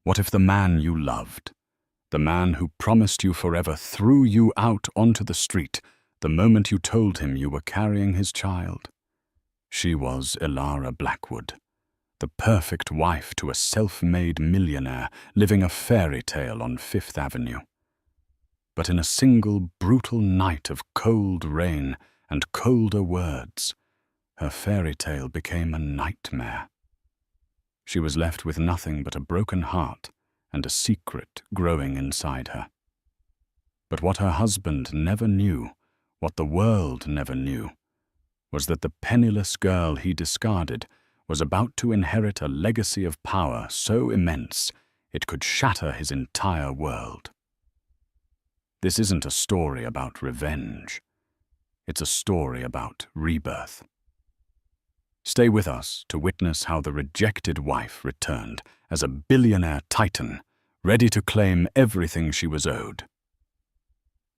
What if the man you loved, the man who promised you forever, threw you out onto the street the moment you told him you were carrying his child? She was Elara Blackwood, the perfect wife to a self-made millionaire living a fairy tale on Fifth Avenue. But in a single brutal night of cold rain and colder words, her fairy tale became a nightmare. She was left with nothing but a broken heart and a secret growing inside her. But what her husband never knew, what the world never knew, was that the penniless girl he discarded was about to inherit a legacy of power so immense it could shatter his entire world. This isn't a story about revenge. It's a story about rebirth. Stay with us to witness how the rejected wife returned as a billionaire titan, ready to claim everything she was owed.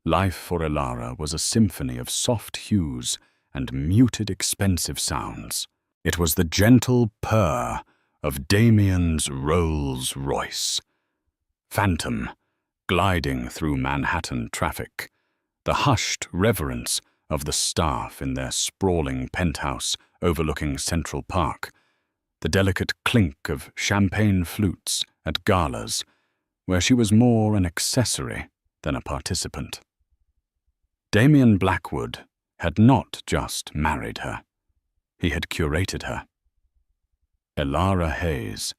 Life for Elara was a symphony of soft hues and muted, expensive sounds. It was the gentle purr of Damien's Rolls Royce, phantom gliding through Manhattan traffic, the hushed reverence of the staff in their sprawling penthouse overlooking Central Park, the delicate clink of champagne flutes at galas, where she was more an accessory than a participant. Damien Blackwood had not just married her. He had curated her. Elara Hayes,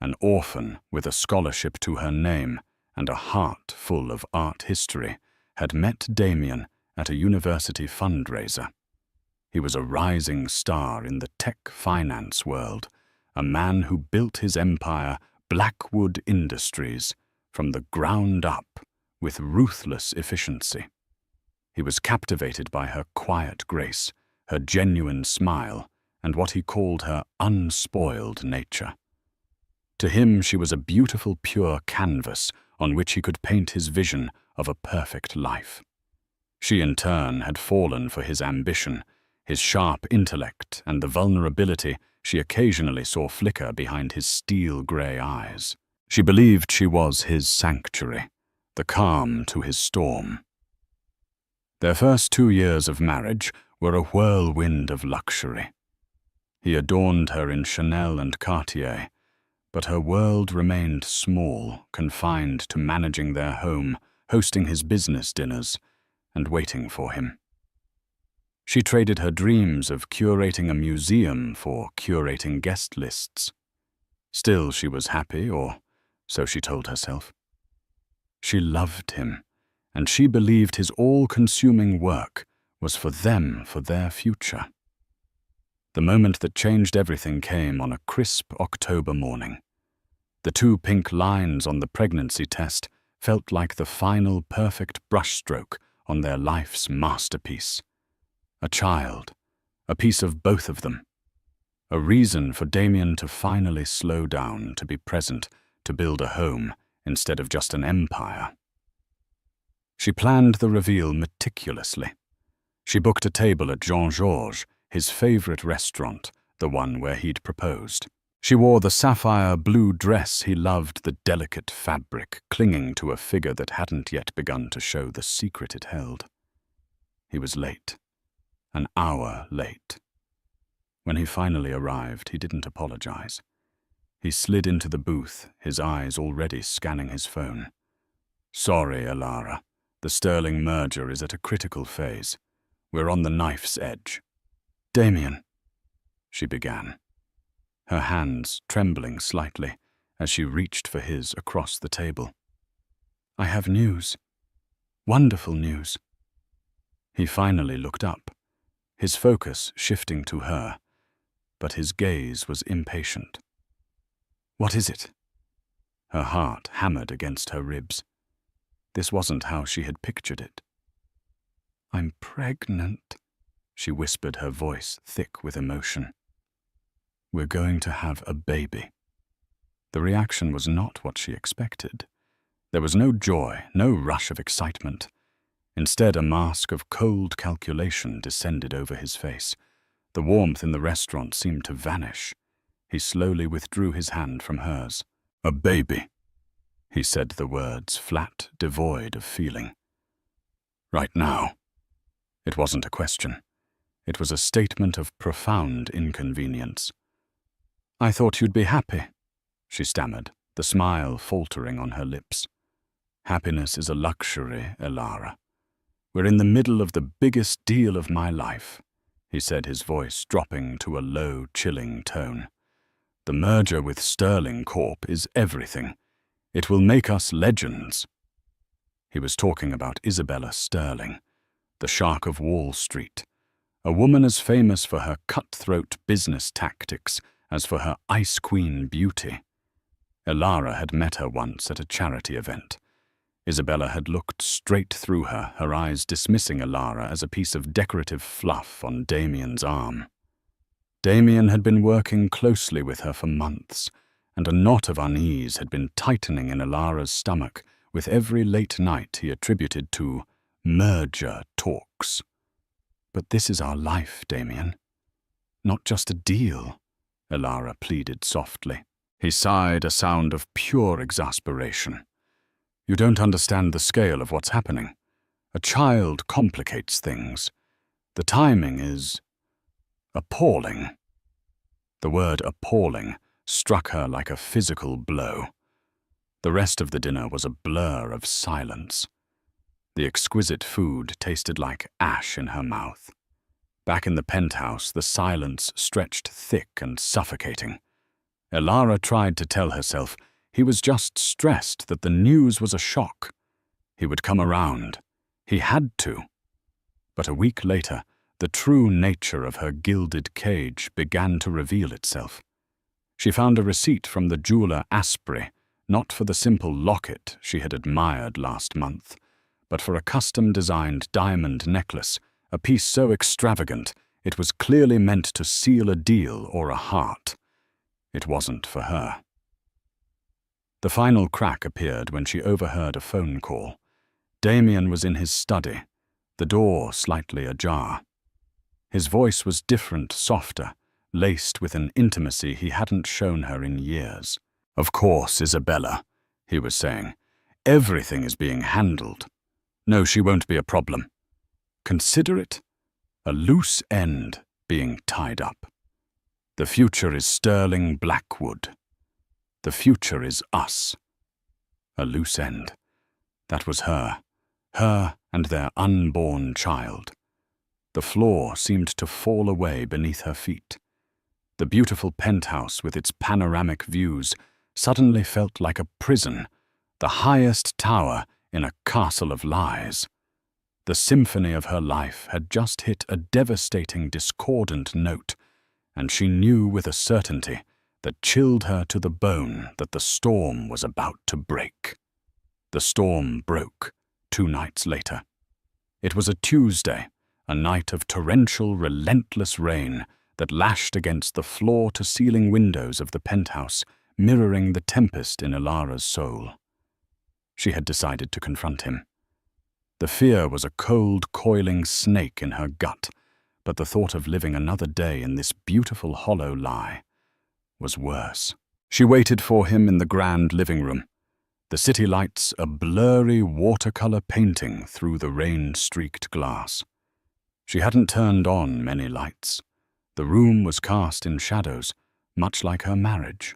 an orphan with a scholarship to her name and a heart full of art history, had met Damien at a university fundraiser. He was a rising star in the tech finance world, a man who built his empire, Blackwood Industries, from the ground up with ruthless efficiency. He was captivated by her quiet grace, her genuine smile, and what he called her unspoiled nature. To him, she was a beautiful, pure canvas on which he could paint his vision of a perfect life. She, in turn, had fallen for his ambition, his sharp intellect, and the vulnerability she occasionally saw flicker behind his steel-grey eyes. She believed she was his sanctuary, the calm to his storm. Their first 2 years of marriage were a whirlwind of luxury. He adorned her in Chanel and Cartier, but her world remained small, confined to managing their home, hosting his business dinners, and waiting for him. She traded her dreams of curating a museum for curating guest lists. Still, she was happy, or so she told herself. She loved him, and she believed his all-consuming work was for them, for their future. The moment that changed everything came on a crisp October morning. The 2 pink lines on the pregnancy test felt like the final perfect brushstroke on their life's masterpiece. A child, a piece of both of them. A reason for Damien to finally slow down, to be present, to build a home instead of just an empire. She planned the reveal meticulously. She booked a table at Jean-Georges, his favorite restaurant, the one where he'd proposed. She wore the sapphire blue dress he loved, the delicate fabric clinging to a figure that hadn't yet begun to show the secret it held. He was late. An hour late. When he finally arrived, he didn't apologize. He slid into the booth, his eyes already scanning his phone. "Sorry, Elara. The Sterling merger is at a critical phase. We're on the knife's edge." "Damien," she began, her hands trembling slightly as she reached for his across the table. "I have news. Wonderful news." He finally looked up, his focus shifting to her, but his gaze was impatient. "What is it?" Her heart hammered against her ribs. This wasn't how she had pictured it. "I'm pregnant," she whispered, her voice thick with emotion. "We're going to have a baby." The reaction was not what she expected. There was no joy, no rush of excitement. Instead, a mask of cold calculation descended over his face. The warmth in the restaurant seemed to vanish. He slowly withdrew his hand from hers. "A baby," He said the words flat, devoid of feeling. Right now. It wasn't a question. It was a statement of profound inconvenience. I thought you'd be happy, she stammered, the smile faltering on her lips. Happiness is a luxury, Elara. We're in the middle of the biggest deal of my life, he said, his voice dropping to a low, chilling tone. The merger with Sterling Corp is everything. It will make us legends. He was talking about Isabella Sterling, the shark of Wall Street, a woman as famous for her cutthroat business tactics as for her ice queen beauty. Elara had met her once at a charity event. Isabella had looked straight through her, her eyes dismissing Elara as a piece of decorative fluff on Damien's arm. Damien had been working closely with her for months, and a knot of unease had been tightening in Elara's stomach with every late night he attributed to merger talks. But this is our life, Damien. Not just a deal, Elara pleaded softly. He sighed, a sound of pure exasperation. You don't understand the scale of what's happening. A child complicates things. The timing is appalling. The word appalling struck her like a physical blow. The rest of the dinner was a blur of silence. The exquisite food tasted like ash in her mouth. Back in the penthouse, the silence stretched thick and suffocating. Elara tried to tell herself he was just stressed that the news was a shock. He would come around. He had to. But a week later, the true nature of her gilded cage began to reveal itself. She found a receipt from the jeweler Asprey, not for the simple locket she had admired last month, but for a custom-designed diamond necklace, a piece so extravagant it was clearly meant to seal a deal or a heart. It wasn't for her. The final crack appeared when she overheard a phone call. Damien was in his study, the door slightly ajar. His voice was different, softer, laced with an intimacy he hadn't shown her in years. Of course, Isabella, he was saying. Everything is being handled. No, she won't be a problem. Consider it a loose end being tied up. The future is Sterling Blackwood. The future is us. A loose end. That was her and their unborn child. The floor seemed to fall away beneath her feet. The beautiful penthouse with its panoramic views suddenly felt like a prison, the highest tower in a castle of lies. The symphony of her life had just hit a devastating discordant note, and she knew with a certainty that chilled her to the bone that the storm was about to break. The storm broke 2 nights later. It was a Tuesday, a night of torrential, relentless rain that lashed against the floor-to-ceiling windows of the penthouse, mirroring the tempest in Elara's soul. She had decided to confront him. The fear was a cold, coiling snake in her gut, but the thought of living another day in this beautiful hollow lie was worse. She waited for him in the grand living room, the city lights a blurry watercolor painting through the rain-streaked glass. She hadn't turned on many lights. The room was cast in shadows, much like her marriage.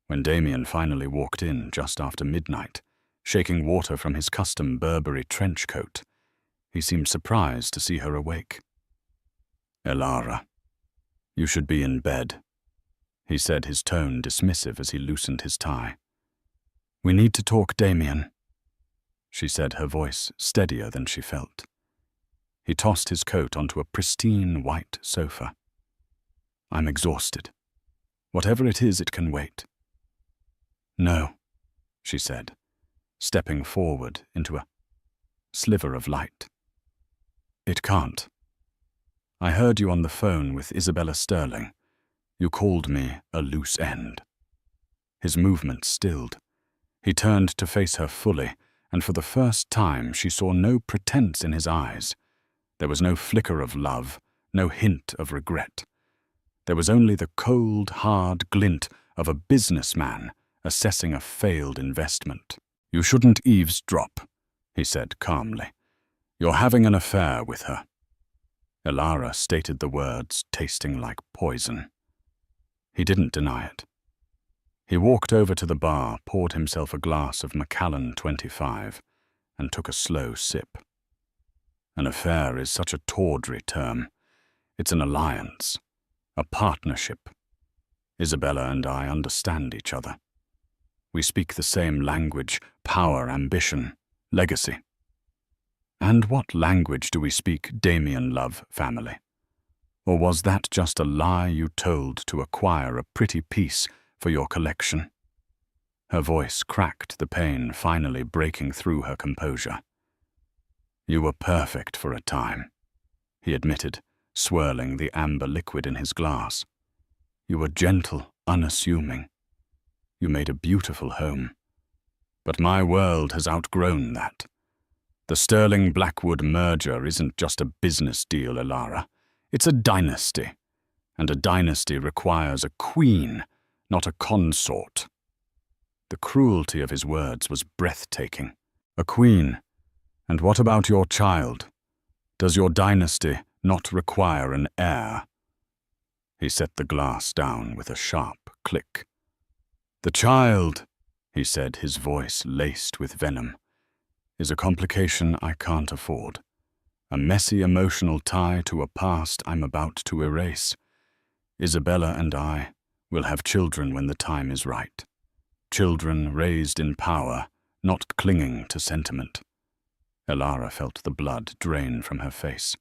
When Damien finally walked in just after midnight, shaking water from his custom Burberry trench coat, he seemed surprised to see her awake. "Elara, you should be in bed," he said, his tone dismissive as he loosened his tie. "We need to talk, Damien," she said, her voice steadier than she felt. He tossed his coat onto a pristine white sofa. "I'm exhausted. Whatever it is, it can wait." "No," she said, stepping forward into a sliver of light. "It can't. I heard you on the phone with Isabella Sterling. You called me a loose end." His movement stilled. He turned to face her fully, and for the first time she saw no pretense in his eyes. There was no flicker of love, no hint of regret. There was only the cold, hard glint of a businessman assessing a failed investment. "You shouldn't eavesdrop," he said calmly. "You're having an affair with her." Elara stated the words, tasting like poison. He didn't deny it. He walked over to the bar, poured himself a glass of Macallan 25, and took a slow sip. An affair is such a tawdry term. It's an alliance, a partnership. Isabella and I understand each other. We speak the same language: power, ambition, legacy. And what language do we speak, Damien love, family? Or was that just a lie you told to acquire a pretty piece for your collection? Her voice cracked, the pain finally breaking through her composure. "You were perfect for a time," he admitted, swirling the amber liquid in his glass. "You were gentle, unassuming. You made a beautiful home. But my world has outgrown that. The Sterling Blackwood merger isn't just a business deal, Elara. It's a dynasty. And a dynasty requires a queen, not a consort." The cruelty of his words was breathtaking. "A queen? And what about your child? Does your dynasty not require an heir?" He set the glass down with a sharp click. "The child," he said, his voice laced with venom, "is a complication I can't afford. A messy emotional tie to a past I'm about to erase. Isabella and I will have children when the time is right. Children raised in power, not clinging to sentiment." Elara felt the blood drain from her face.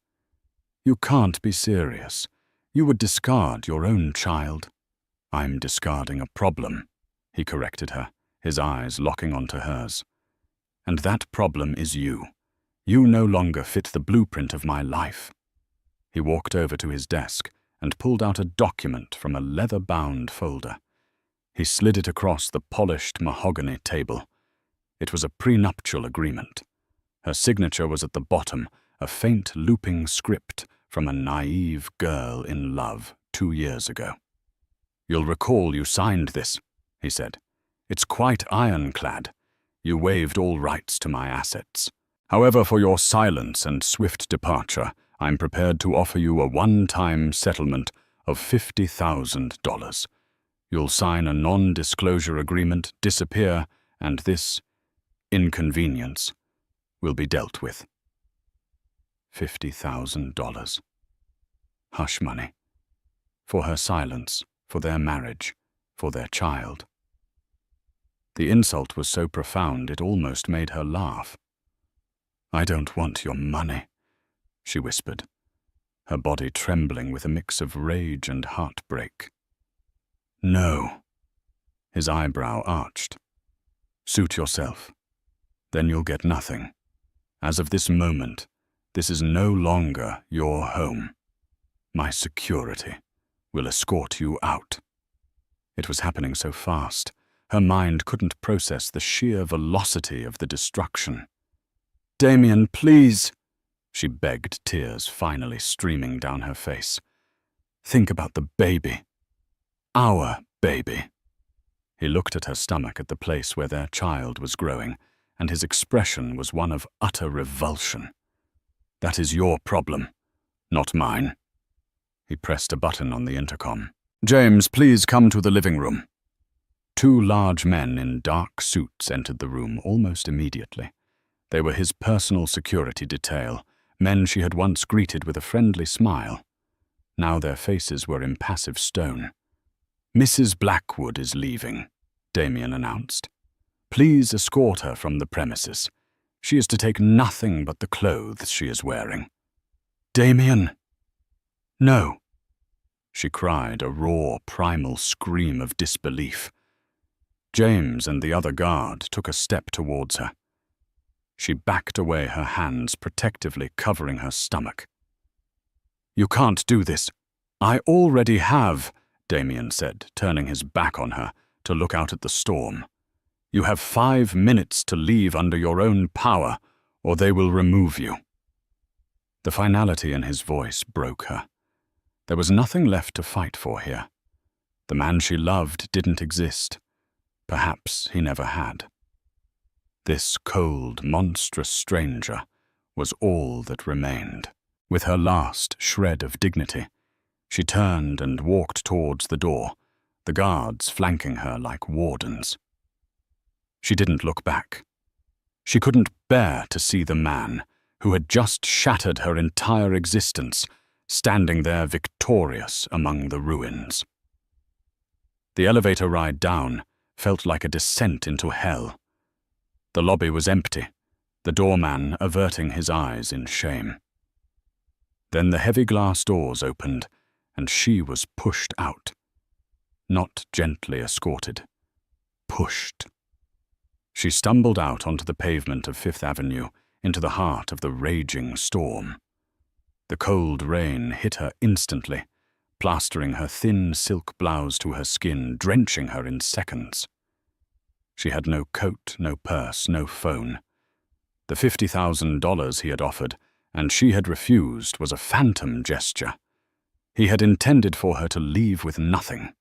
"You can't be serious. You would discard your own child." "I'm discarding a problem," he corrected her, his eyes locking onto hers. "And that problem is you. You no longer fit the blueprint of my life." He walked over to his desk and pulled out a document from a leather-bound folder. He slid it across the polished mahogany table. It was a prenuptial agreement. Her signature was at the bottom, a faint looping script from a naive girl in love 2 years ago. "You'll recall you signed this," he said. "It's quite ironclad. You waived all rights to my assets. However, for your silence and swift departure, I'm prepared to offer you a one-time settlement of $50,000. You'll sign a non-disclosure agreement, disappear, and this inconvenience will be dealt with." $50,000. Hush money. For her silence, for their marriage, for their child. The insult was so profound it almost made her laugh. "I don't want your money," she whispered, her body trembling with a mix of rage and heartbreak. "No." His eyebrow arched. "Suit yourself. Then you'll get nothing. As of this moment, this is no longer your home. My security will escort you out." It was happening so fast, her mind couldn't process the sheer velocity of the destruction. "Damien, please," she begged, tears finally streaming down her face. "Think about the baby. Our baby." He looked at her stomach, at the place where their child was growing, and his expression was one of utter revulsion. "That is your problem, not mine." He pressed a button on the intercom. "James, please come to the living room." 2 large men in dark suits entered the room almost immediately. They were his personal security detail, men she had once greeted with a friendly smile. Now their faces were impassive stone. "Mrs. Blackwood is leaving," Damien announced. "Please escort her from the premises. She is to take nothing but the clothes she is wearing." "Damien!" "No," she cried, a raw, primal scream of disbelief. James and the other guard took a step towards her. She backed away, her hands protectively covering her stomach. "You can't do this." "I already have," Damien said, turning his back on her to look out at the storm. "You have 5 minutes to leave under your own power, or they will remove you." The finality in his voice broke her. There was nothing left to fight for here. The man she loved didn't exist. Perhaps he never had. This cold, monstrous stranger was all that remained. With her last shred of dignity, she turned and walked towards the door, the guards flanking her like wardens. She didn't look back. She couldn't bear to see the man who had just shattered her entire existence standing there victorious among the ruins. The elevator ride down felt like a descent into hell. The lobby was empty, the doorman averting his eyes in shame. Then the heavy glass doors opened, and she was pushed out. Not gently escorted. Pushed. She stumbled out onto the pavement of Fifth Avenue, into the heart of the raging storm. The cold rain hit her instantly, plastering her thin silk blouse to her skin, drenching her in seconds. She had no coat, no purse, no phone. The $50,000 he had offered, and she had refused, was a phantom gesture. He had intended for her to leave with nothing.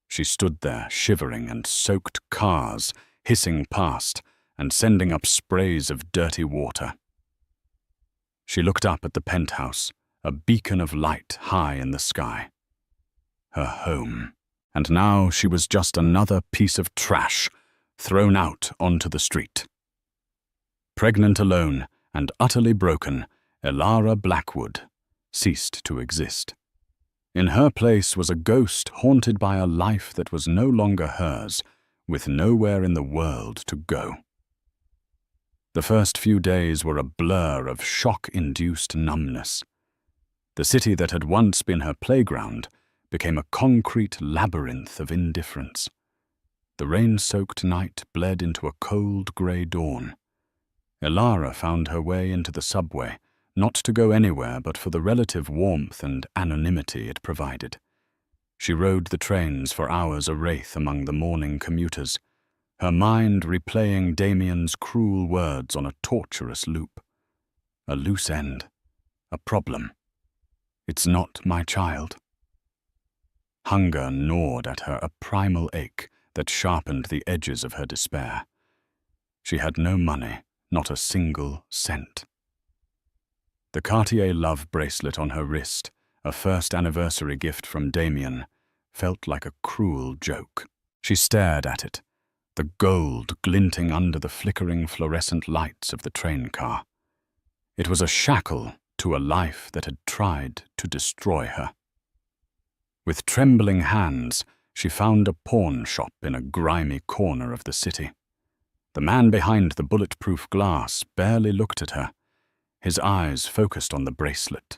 She stood there, shivering, and soaked cars hissing past and sending up sprays of dirty water. She looked up at the penthouse, a beacon of light high in the sky. Her home. And now she was just another piece of trash thrown out onto the street. Pregnant alone and utterly broken, Elara Blackwood ceased to exist. In her place was a ghost haunted by a life that was no longer hers, with nowhere in the world to go. The first few days were a blur of shock-induced numbness. The city that had once been her playground became a concrete labyrinth of indifference. The rain-soaked night bled into a cold grey dawn. Elara found her way into the subway, not to go anywhere but for the relative warmth and anonymity it provided. She rode the trains for hours a wraith among the morning commuters, her mind replaying Damien's cruel words on a torturous loop. A loose end. A problem. It's not my child. Hunger gnawed at her, a primal ache that sharpened the edges of her despair. She had no money, not a single cent. The Cartier love bracelet on her wrist, a first anniversary gift from Damien, felt like a cruel joke. She stared at it, the gold glinting under the flickering fluorescent lights of the train car. It was a shackle to a life that had tried to destroy her. With trembling hands, she found a pawn shop in a grimy corner of the city. The man behind the bulletproof glass barely looked at her, his eyes focused on the bracelet.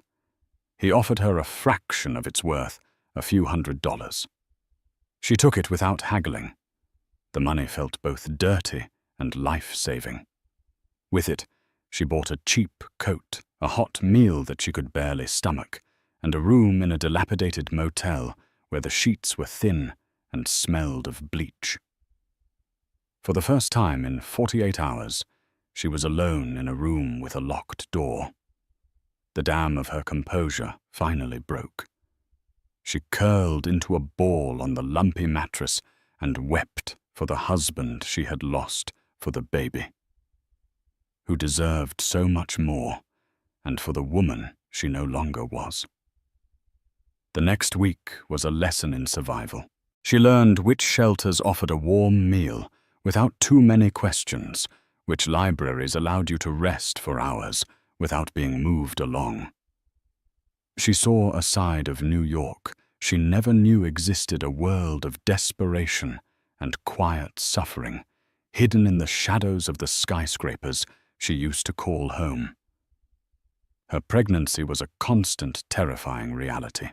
He offered her a fraction of its worth, a few $100s. She took it without haggling. The money felt both dirty and life-saving. With it, she bought a cheap coat, a hot meal that she could barely stomach, and a room in a dilapidated motel where the sheets were thin and smelled of bleach. For the first time in 48 hours, she was alone in a room with a locked door. The dam of her composure finally broke. She curled into a ball on the lumpy mattress and wept for the husband she had lost for the baby, who deserved so much more, and for the woman she no longer was. The next week was a lesson in survival. She learned which shelters offered a warm meal without too many questions, which libraries allowed you to rest for hours without being moved along. She saw a side of New York she never knew existed, a world of desperation and quiet suffering, hidden in the shadows of the skyscrapers she used to call home. Her pregnancy was a constant, terrifying reality.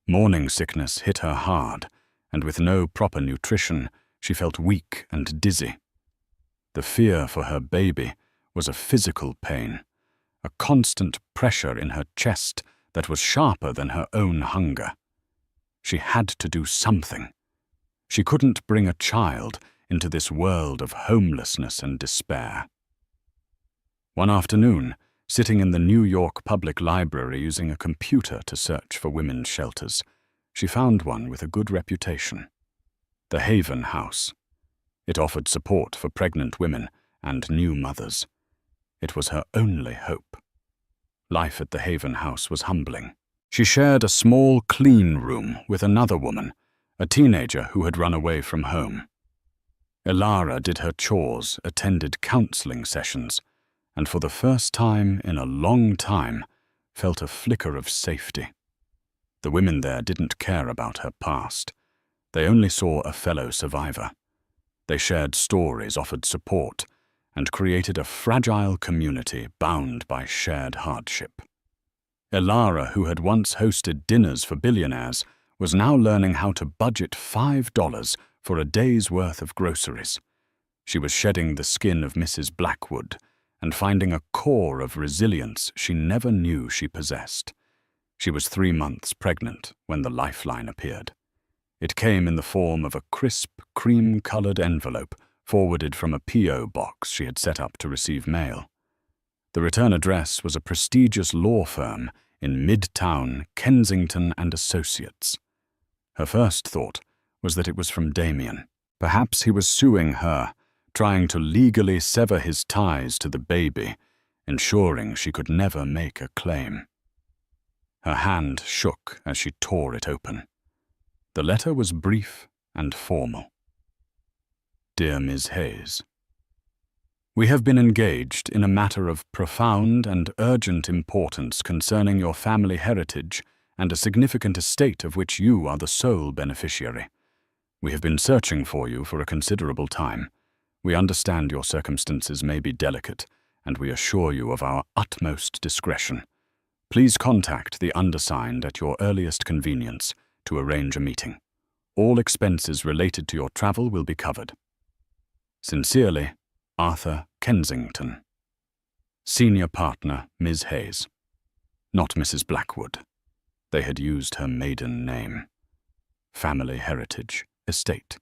Morning sickness hit her hard, and with no proper nutrition, she felt weak and dizzy. The fear for her baby was a physical pain, a constant pressure in her chest that was sharper than her own hunger. She had to do something. She couldn't bring a child into this world of homelessness and despair. One afternoon, sitting in the New York Public Library using a computer to search for women's shelters, she found one with a good reputation. The Haven House. It offered support for pregnant women and new mothers. It was her only hope. Life at the Haven House was humbling. She shared a small, clean room with another woman, a teenager who had run away from home. Elara did her chores, attended counseling sessions, and for the first time in a long time, felt a flicker of safety. The women there didn't care about her past. They only saw a fellow survivor. They shared stories, offered support, and created a fragile community bound by shared hardship. Elara, who had once hosted dinners for billionaires, was now learning how to budget $5 for a day's worth of groceries. She was shedding the skin of Mrs. Blackwood and finding a core of resilience she never knew she possessed. She was 3 months pregnant when the lifeline appeared. It came in the form of a crisp, cream-colored envelope forwarded from a P.O. box she had set up to receive mail. The return address was a prestigious law firm in Midtown, Kensington and Associates. Her first thought was that it was from Damien. Perhaps he was suing her, trying to legally sever his ties to the baby, ensuring she could never make a claim. Her hand shook as she tore it open. The letter was brief and formal. Dear Ms. Hayes, we have been engaged in a matter of profound and urgent importance concerning your family heritage and a significant estate of which you are the sole beneficiary. We have been searching for you for a considerable time. We understand your circumstances may be delicate, and we assure you of our utmost discretion. Please contact the undersigned at your earliest convenience to arrange a meeting. All expenses related to your travel will be covered. Sincerely, Arthur Kensington. Senior partner, Ms. Hayes. Not Mrs. Blackwood. They had used her maiden name. Family heritage, estate.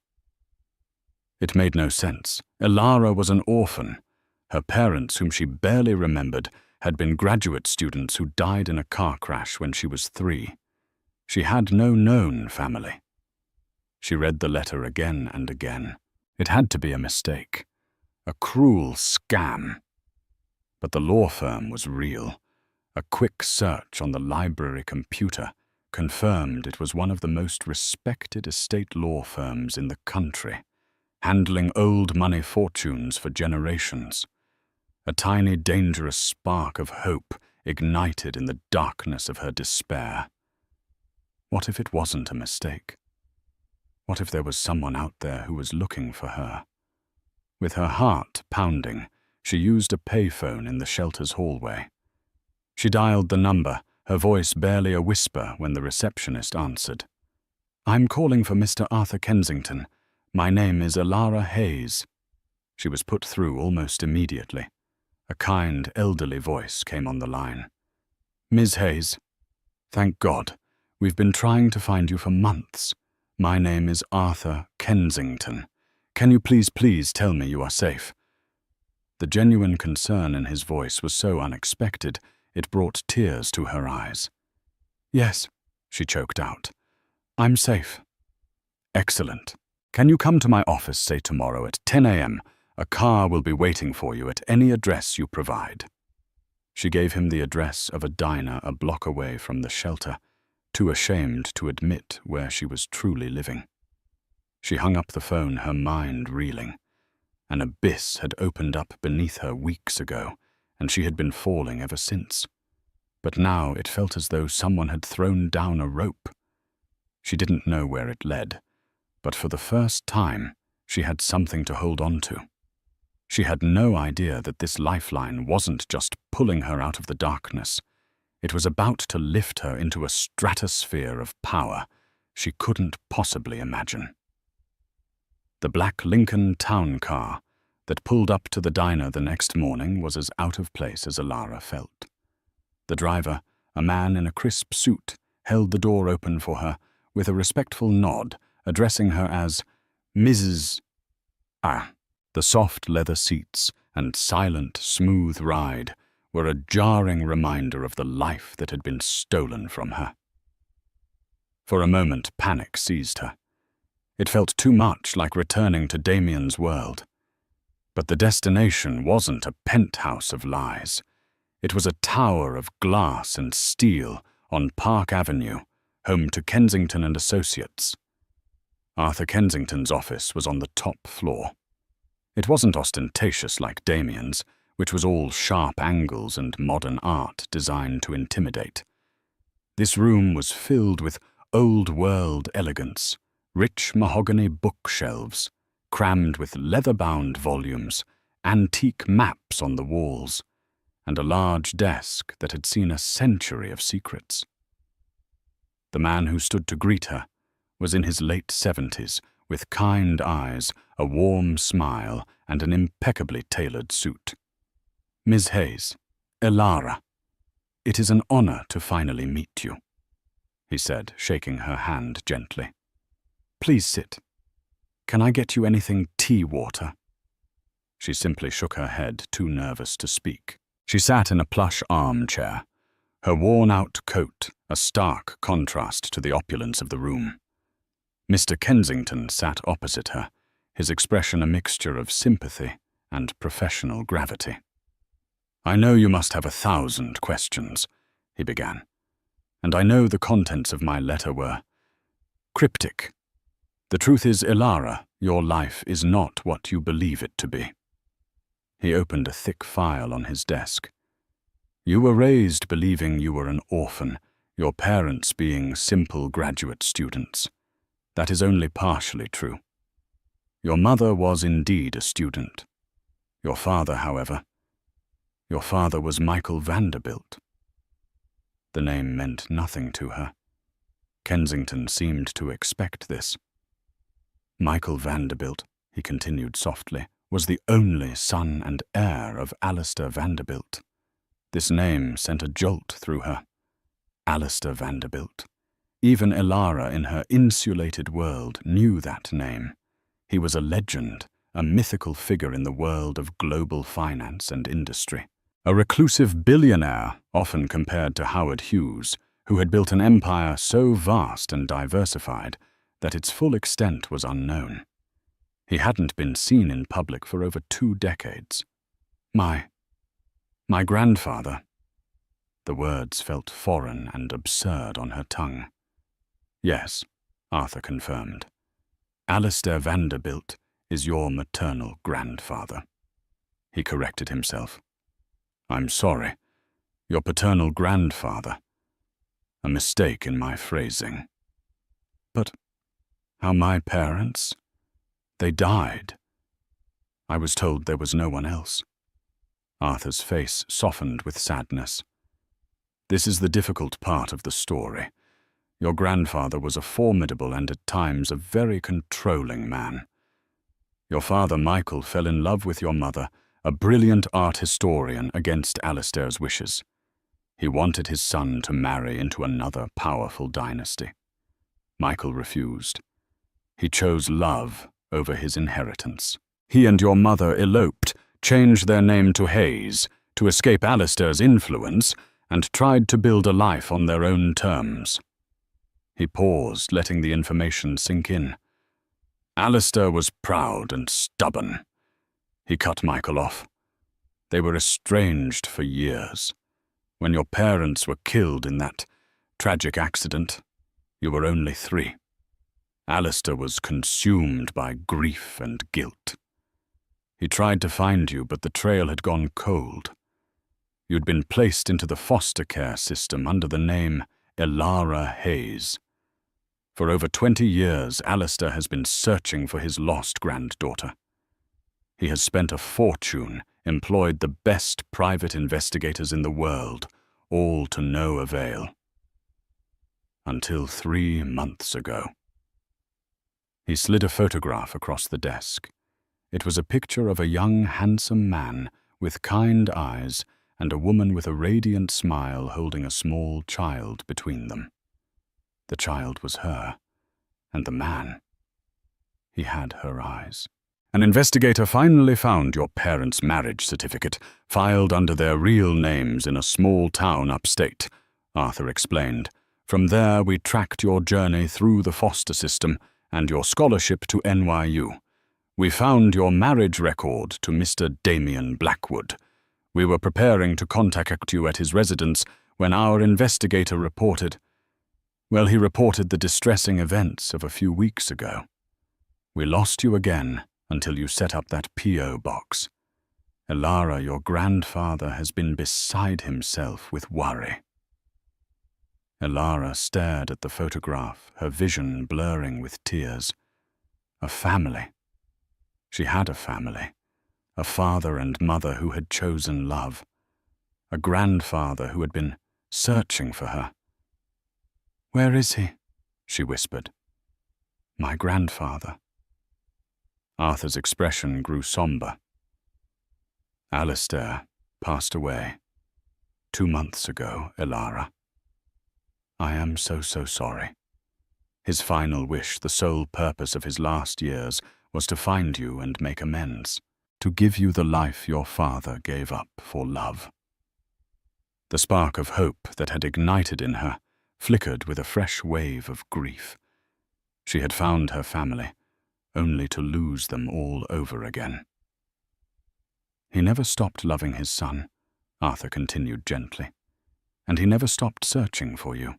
It made no sense. Elara was an orphan. Her parents, whom she barely remembered, had been graduate students who died in a car crash when she was 3. She had no known family. She read the letter again and again. It had to be a mistake. A cruel scam. But the law firm was real. A quick search on the library computer confirmed it was one of the most respected estate law firms in the country, handling old money fortunes for generations. A tiny, dangerous spark of hope ignited in the darkness of her despair. What if it wasn't a mistake? What if there was someone out there who was looking for her? With her heart pounding, she used a payphone in the shelter's hallway. She dialed the number, her voice barely a whisper when the receptionist answered. I'm calling for Mr. Arthur Kensington. My name is Elara Hayes. She was put through almost immediately. A kind, elderly voice came on the line. Ms. Hayes, thank God. We've been trying to find you for months. My name is Arthur Kensington. Can you please tell me you are safe? The genuine concern in his voice was so unexpected, it brought tears to her eyes. Yes, she choked out. I'm safe. Excellent. Can you come to my office, say tomorrow at 10 a.m.? A car will be waiting for you at any address you provide. She gave him the address of a diner a block away from the shelter, too ashamed to admit where she was truly living. She hung up the phone, her mind reeling. An abyss had opened up beneath her weeks ago, and she had been falling ever since. But now it felt as though someone had thrown down a rope. She didn't know where it led, but for the first time, she had something to hold on to. She had no idea that this lifeline wasn't just pulling her out of the darkness. It was about to lift her into a stratosphere of power she couldn't possibly imagine. The black Lincoln town car that pulled up to the diner the next morning was as out of place as Elara felt. The driver, a man in a crisp suit, held the door open for her with a respectful nod, addressing her as Mrs. The soft leather seats and silent, smooth ride were a jarring reminder of the life that had been stolen from her. For a moment, panic seized her. It felt too much like returning to Damien's world. But the destination wasn't a penthouse of lies. It was a tower of glass and steel on Park Avenue, home to Kensington and Associates. Arthur Kensington's office was on the top floor. It wasn't ostentatious like Damien's, which was all sharp angles and modern art designed to intimidate. This room was filled with old-world elegance, rich mahogany bookshelves, crammed with leather-bound volumes, antique maps on the walls, and a large desk that had seen a century of secrets. The man who stood to greet her was in his late 70s, with kind eyes, a warm smile, and an impeccably tailored suit. Miss Hayes, Elara, it is an honor to finally meet you, he said, shaking her hand gently. Please sit. Can I get you anything tea-water? She simply shook her head, too nervous to speak. She sat in a plush armchair, her worn-out coat a stark contrast to the opulence of the room. Mr. Kensington sat opposite her, his expression a mixture of sympathy and professional gravity. I know you must have 1,000 questions, he began, and I know the contents of my letter were cryptic. The truth is, Elara, your life is not what you believe it to be. He opened a thick file on his desk. You were raised believing you were an orphan, your parents being simple graduate students. That is only partially true. Your mother was indeed a student. Your father, however, your father was Michael Vanderbilt. The name meant nothing to her. Kensington seemed to expect this. Michael Vanderbilt, he continued softly, was the only son and heir of Alistair Vanderbilt. This name sent a jolt through her. Alistair Vanderbilt. Even Elara in her insulated world knew that name. He was a legend, a mythical figure in the world of global finance and industry. A reclusive billionaire, often compared to Howard Hughes, who had built an empire so vast and diversified that its full extent was unknown. He hadn't been seen in public for over 2 decades. My grandfather. The words felt foreign and absurd on her tongue. Yes, Arthur confirmed. Alistair Vanderbilt is your maternal grandfather. He corrected himself. I'm sorry, your paternal grandfather. A mistake in my phrasing. But how my parents? They died. I was told there was no one else. Arthur's face softened with sadness. This is the difficult part of the story. Your grandfather was a formidable and at times a very controlling man. Your father, Michael, fell in love with your mother, a brilliant art historian, against Alistair's wishes. He wanted his son to marry into another powerful dynasty. Michael refused. He chose love over his inheritance. He and your mother eloped, changed their name to Hayes, to escape Alistair's influence, and tried to build a life on their own terms. He paused, letting the information sink in. Alistair was proud and stubborn. He cut Michael off. They were estranged for years. When your parents were killed in that tragic accident, you were only 3. Alistair was consumed by grief and guilt. He tried to find you, but the trail had gone cold. You'd been placed into the foster care system under the name Elara Hayes. For over 20 years, Alistair has been searching for his lost granddaughter. He has spent a fortune, employed the best private investigators in the world, all to no avail. Until 3 months ago. He slid a photograph across the desk. It was a picture of a young, handsome man with kind eyes and a woman with a radiant smile holding a small child between them. The child was her, and the man, he had her eyes. An investigator finally found your parents' marriage certificate, filed under their real names in a small town upstate, Arthur explained. From there we tracked your journey through the foster system and your scholarship to NYU. We found your marriage record to Mr. Damien Blackwood. We were preparing to contact you at his residence when our investigator reported. Well, he reported the distressing events of a few weeks ago. We lost you again until you set up that P.O. box. Elara, your grandfather has been beside himself with worry. Elara stared at the photograph, her vision blurring with tears. A family. She had a family. A father and mother who had chosen love. A grandfather who had been searching for her. "Where is he?" she whispered. "My grandfather." Arthur's expression grew somber. "Alistair passed away 2 months ago, Elara. I am so sorry. His final wish, the sole purpose of his last years, was to find you and make amends, to give you the life your father gave up for love." The spark of hope that had ignited in her flickered with a fresh wave of grief. She had found her family, only to lose them all over again. "He never stopped loving his son," Arthur continued gently, "and he never stopped searching for you.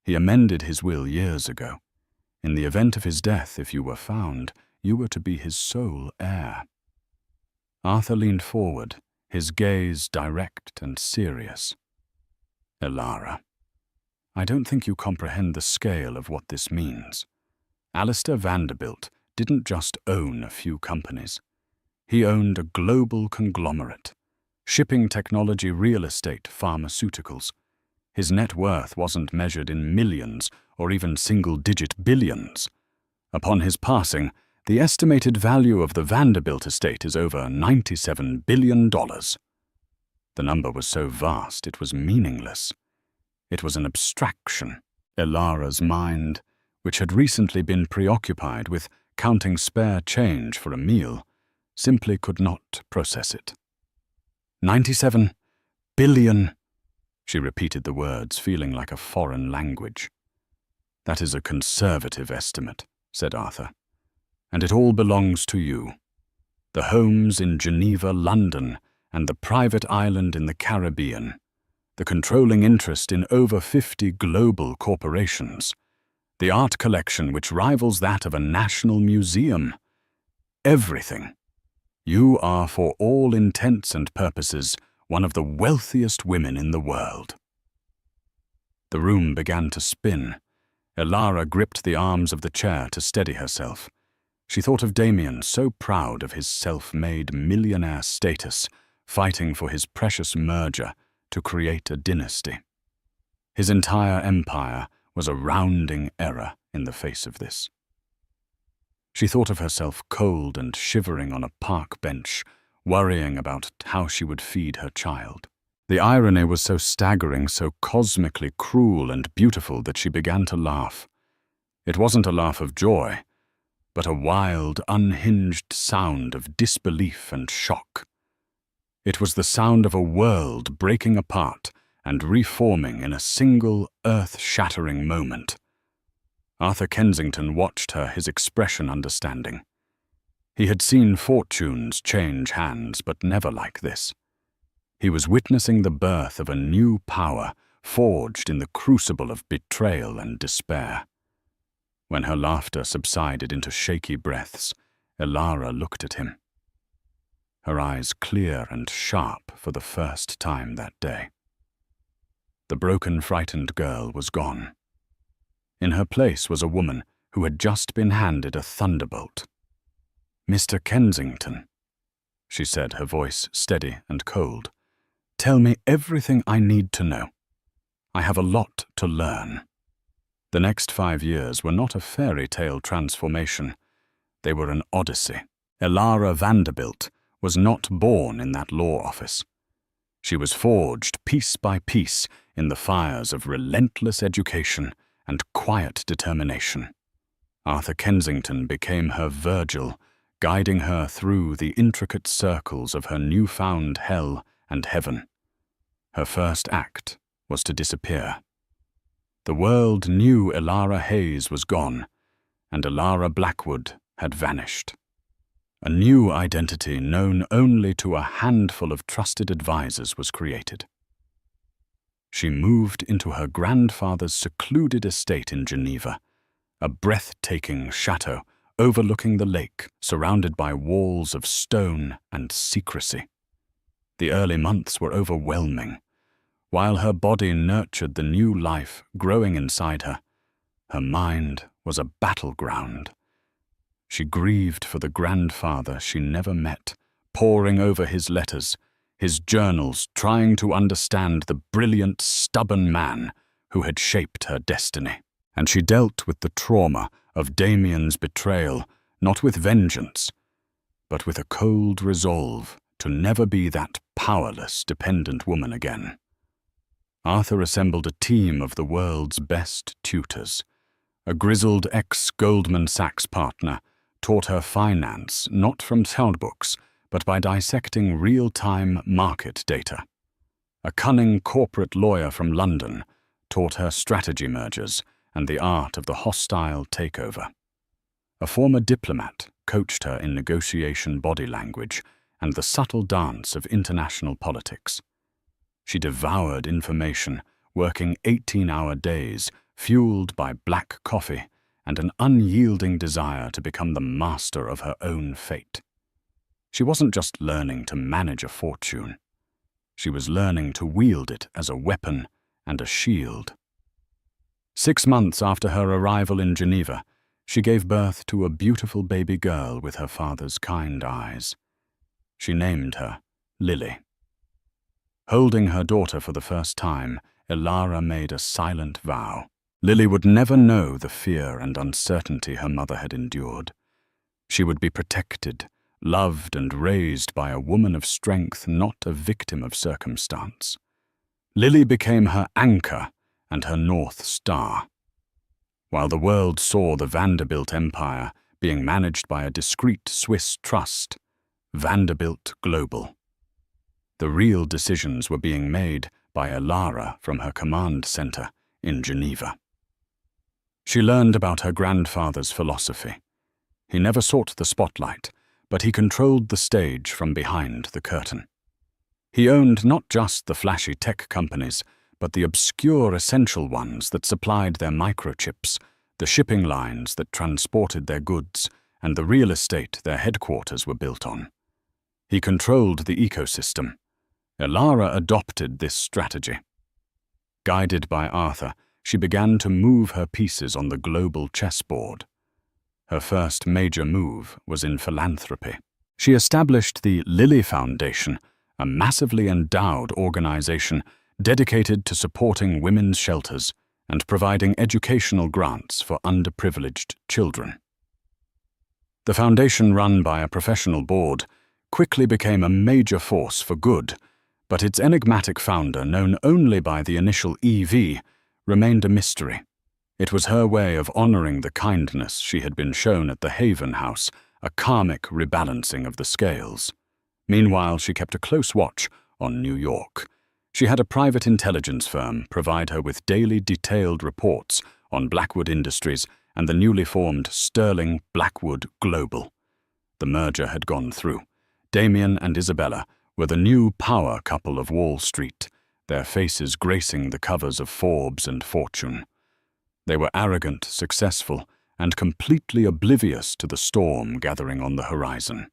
He amended his will years ago. In the event of his death, if you were found, you were to be his sole heir." Arthur leaned forward, his gaze direct and serious. "Elara, I don't think you comprehend the scale of what this means. Alistair Vanderbilt didn't just own a few companies. He owned a global conglomerate, shipping technology, real estate, pharmaceuticals. His net worth wasn't measured in millions or even single-digit billions. Upon his passing, the estimated value of the Vanderbilt estate is over $97 billion. The number was so vast it was meaningless. It was an abstraction. Elara's mind, which had recently been preoccupied with counting spare change for a meal, simply could not process it. 97 billion, she repeated the words, feeling like a foreign language. "That is a conservative estimate," said Arthur, "and it all belongs to you. The homes in Geneva, London, and the private island in the Caribbean, the controlling interest in over 50 global corporations, the art collection which rivals that of a national museum. Everything. You are, for all intents and purposes, one of the wealthiest women in the world." The room began to spin. Elara gripped the arms of the chair to steady herself. She thought of Damien, so proud of his self-made millionaire status, fighting for his precious merger to create a dynasty. His entire empire was a rounding error in the face of this. She thought of herself cold and shivering on a park bench, worrying about how she would feed her child. The irony was so staggering, so cosmically cruel and beautiful that she began to laugh. It wasn't a laugh of joy, but a wild, unhinged sound of disbelief and shock. It was the sound of a world breaking apart and reforming in a single earth-shattering moment. Arthur Kensington watched her, his expression understanding. He had seen fortunes change hands, but never like this. He was witnessing the birth of a new power forged in the crucible of betrayal and despair. When her laughter subsided into shaky breaths, Elara looked at him, her eyes clear and sharp for the first time that day. The broken, frightened girl was gone. In her place was a woman who had just been handed a thunderbolt. "Mr. Kensington," she said, her voice steady and cold, "tell me everything I need to know. I have a lot to learn." The next 5 years were not a fairy tale transformation. They were an odyssey. Elara Vanderbilt was not born in that law office. She was forged piece by piece in the fires of relentless education and quiet determination. Arthur Kensington became her Virgil, guiding her through the intricate circles of her newfound hell and heaven. Her first act was to disappear. The world knew Elara Hayes was gone, and Elara Blackwood had vanished. A new identity known only to a handful of trusted advisors was created. She moved into her grandfather's secluded estate in Geneva, a breathtaking chateau overlooking the lake, surrounded by walls of stone and secrecy. The early months were overwhelming. While her body nurtured the new life growing inside her, her mind was a battleground. She grieved for the grandfather she never met, poring over his letters, his journals, trying to understand the brilliant, stubborn man who had shaped her destiny. And she dealt with the trauma of Damien's betrayal, not with vengeance, but with a cold resolve to never be that powerless, dependent woman again. Arthur assembled a team of the world's best tutors. A grizzled ex-Goldman Sachs partner taught her finance not from soundbooks, but by dissecting real-time market data. A cunning corporate lawyer from London taught her strategy mergers and the art of the hostile takeover. A former diplomat coached her in negotiation body language and the subtle dance of international politics. She devoured information, working 18-hour days, fueled by black coffee and an unyielding desire to become the master of her own fate. She wasn't just learning to manage a fortune. She was learning to wield it as a weapon and a shield. 6 months after her arrival in Geneva, she gave birth to a beautiful baby girl with her father's kind eyes. She named her Lily. Holding her daughter for the first time, Elara made a silent vow. Lily would never know the fear and uncertainty her mother had endured. She would be protected, loved and raised by a woman of strength, not a victim of circumstance. Lily became her anchor and her North Star. While the world saw the Vanderbilt empire being managed by a discreet Swiss trust, Vanderbilt Global, the real decisions were being made by Elara from her command center in Geneva. She learned about her grandfather's philosophy. He never sought the spotlight, but he controlled the stage from behind the curtain. He owned not just the flashy tech companies, but the obscure essential ones that supplied their microchips, the shipping lines that transported their goods, and the real estate their headquarters were built on. He controlled the ecosystem. Elara adopted this strategy. Guided by Arthur, she began to move her pieces on the global chessboard. Her first major move was in philanthropy. She established the Lily Foundation, a massively endowed organization dedicated to supporting women's shelters and providing educational grants for underprivileged children. The foundation, run by a professional board, quickly became a major force for good, but its enigmatic founder, known only by the initial EV, remained a mystery. It was her way of honoring the kindness she had been shown at the Haven House, a karmic rebalancing of the scales. Meanwhile, she kept a close watch on New York. She had a private intelligence firm provide her with daily detailed reports on Blackwood Industries and the newly formed Sterling Blackwood Global. The merger had gone through. Damien and Isabella were the new power couple of Wall Street, their faces gracing the covers of Forbes and Fortune. They were arrogant, successful, and completely oblivious to the storm gathering on the horizon.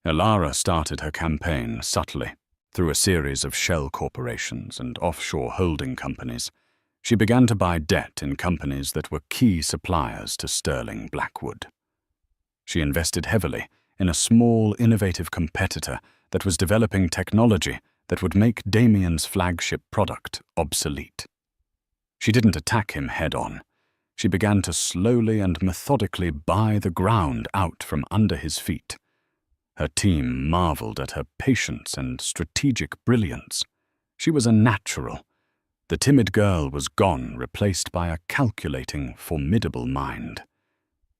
Elara started her campaign subtly. Through a series of shell corporations and offshore holding companies, she began to buy debt in companies that were key suppliers to Sterling Blackwood. She invested heavily in a small, innovative competitor that was developing technology that would make Damien's flagship product obsolete. She didn't attack him head-on. She began to slowly and methodically buy the ground out from under his feet. Her team marveled at her patience and strategic brilliance. She was a natural. The timid girl was gone, replaced by a calculating, formidable mind.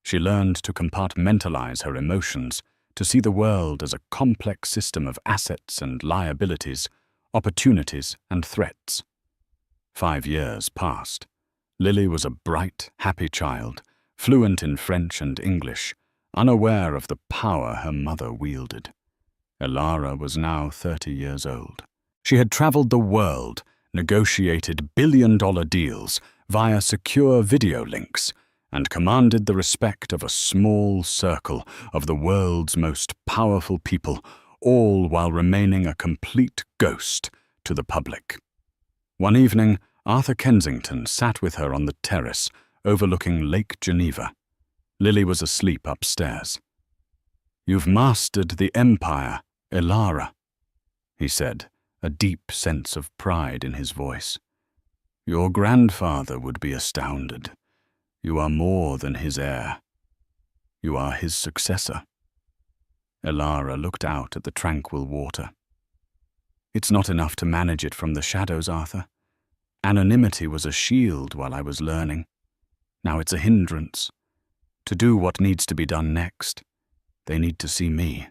She learned to compartmentalize her emotions, to see the world as a complex system of assets and liabilities, opportunities and threats. 5 years passed. Lily was a bright, happy child, fluent in French and English, unaware of the power her mother wielded. Elara was now 30 years old. She had traveled the world, negotiated billion-dollar deals via secure video links, and commanded the respect of a small circle of the world's most powerful people, all while remaining a complete ghost to the public. One evening, Arthur Kensington sat with her on the terrace overlooking Lake Geneva. Lily was asleep upstairs. "You've mastered the empire, Elara," he said, a deep sense of pride in his voice. "Your grandfather would be astounded. You are more than his heir. You are his successor." Elara looked out at the tranquil water. "It's not enough to manage it from the shadows, Arthur. Anonymity was a shield while I was learning. Now it's a hindrance. To do what needs to be done next, they need to see me."